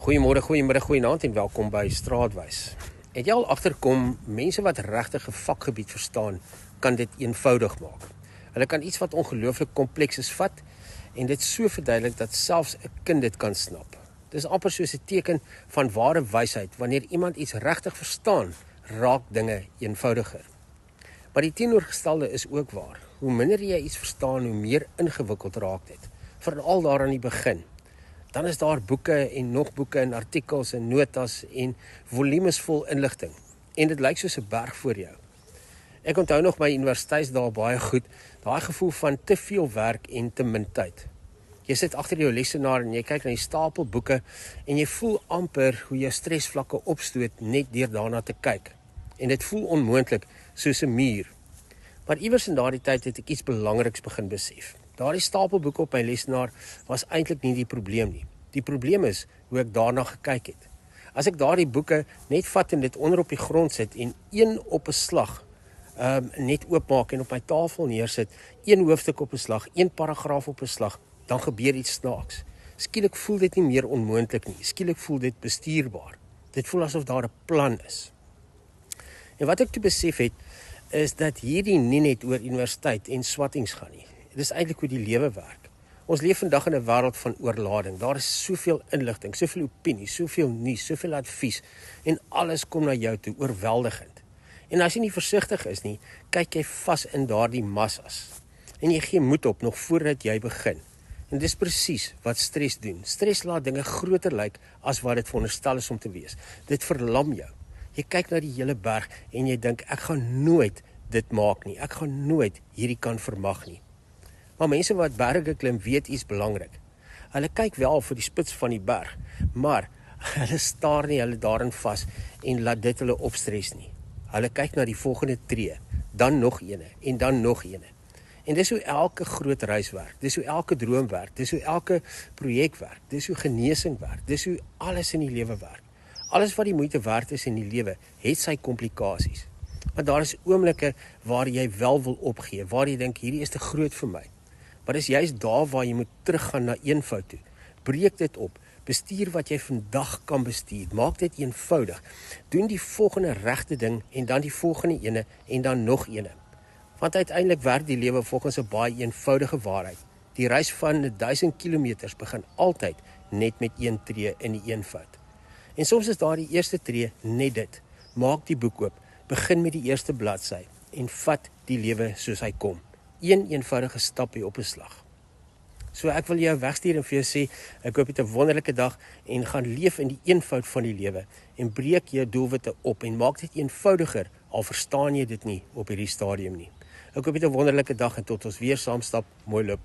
Goeiemôre, goeiemiddag, goeienaand en welkom by Straatwys. Het jy al agterkom, mense wat regtig 'n vakgebied verstaan, kan dit eenvoudig maak. Hulle kan iets wat ongelooflik kompleks is vat en dit so verduidelik dat selfs 'n kind dit kan snap. Dis amper soos 'n teken van ware wysheid. Wanneer iemand iets regtig verstaan, raak dinge eenvoudiger. Maar die teenoorgestelde is ook waar. Hoe minder jy iets verstaan, hoe meer ingewikkeld raak dit. Veral daar aan die begin. Dan is daar boeke en nog boeke en artikels en notas en volumes vol inligting. En dit lyk soos 'n berg voor jou. Ek onthou nog my universiteitsdae baie goed, daai gevoel van te veel werk en te min tyd. Jy sit agter jou lesenaar en jy kyk na die stapel boeke en jy voel amper hoe jou stresvlakke opstoot net deur daarna te kyk. En dit voel onmoontlik soos 'n muur. Maar iewers in daardie tyd het ek iets belangriks begin besef. Daardie stapel boeke op my lesenaar was eintlik nie die probleem nie. Die probleem is hoe ek daarna gekyk het. As ek daardie boeke net vat en dit onder op die grond sit en een op 'n slag net oopmaak en op my tafel neersit, een hoofstuk op 'n slag, een paragraaf op 'n slag, dan gebeur iets snaaks. Skielik voel dit nie meer onmoontlik nie. Skielik voel dit bestuurbaar. Dit voel asof daar 'n plan is. En wat ek toe besef het, is dat hierdie nie net oor universiteit en swattings gaan nie. Dit is eintlik hoe die lewe werk. Ons leef vandag in 'n wêreld van oorlading. Daar is soveel inligting, soveel opinie, soveel nuus, soveel advies en alles kom na jou toe, oorweldigend. En as jy nie versigtig is nie, kyk jy vas in daardie massas. En jy gee moed op nog voordat jy begin. En dis presies wat stres doen. Stres laat dinge groter lyk as wat dit veronderstel is om te wees. Dit verlam jou. Jy kyk na die hele berg en jy dink, ek gaan nooit dit maak nie. Ek gaan nooit hierdie kan vermag nie. Maar mense wat berge klim weet iets belangrik. Hulle kyk wel vir die spits van die berg, maar hulle staar nie hulle daarin vas en laat dit hulle opstres nie. Hulle kyk na die volgende tree, dan nog ene en dan nog ene. En dis hoe elke groot reis werk, dis hoe elke droom werk, dis hoe elke projek werk, dis hoe genesing werk, dis hoe alles in die lewe werk. Alles wat die moeite werd is in die lewe, het sy komplikasies. Maar daar is oomblikke waar jy wel wil opgee, waar jy dink, hierdie is te groot vir my. Maar dis juist daar waar jy moet teruggaan na eenvoud toe. Breek dit op, bestuur wat jy vandag kan bestuur, maak dit eenvoudig. Doen die volgende regte ding en dan die volgende ene en dan nog ene. Want uiteindelik werk die lewe volgens 'n baie eenvoudige waarheid. Die reis van 1000 kilometers begin altyd net met een tree in die eenvoud. En soms is daar die eerste tree net dit. Maak die boek oop, begin met die eerste bladsy en vat die lewe soos hy kom. Een eenvoudige stapie op 'n slag. So ek wil jou wegstuur en vir jou sê, ek hoop jy het 'n wonderlike dag en gaan leef in die eenvoud van die lewe en breek jou doelwitte op en maak dit eenvoudiger, al verstaan jy dit nie op hierdie stadium nie. Ek hoop jy het 'n wonderlike dag en tot ons weer saam stap, mooi loop.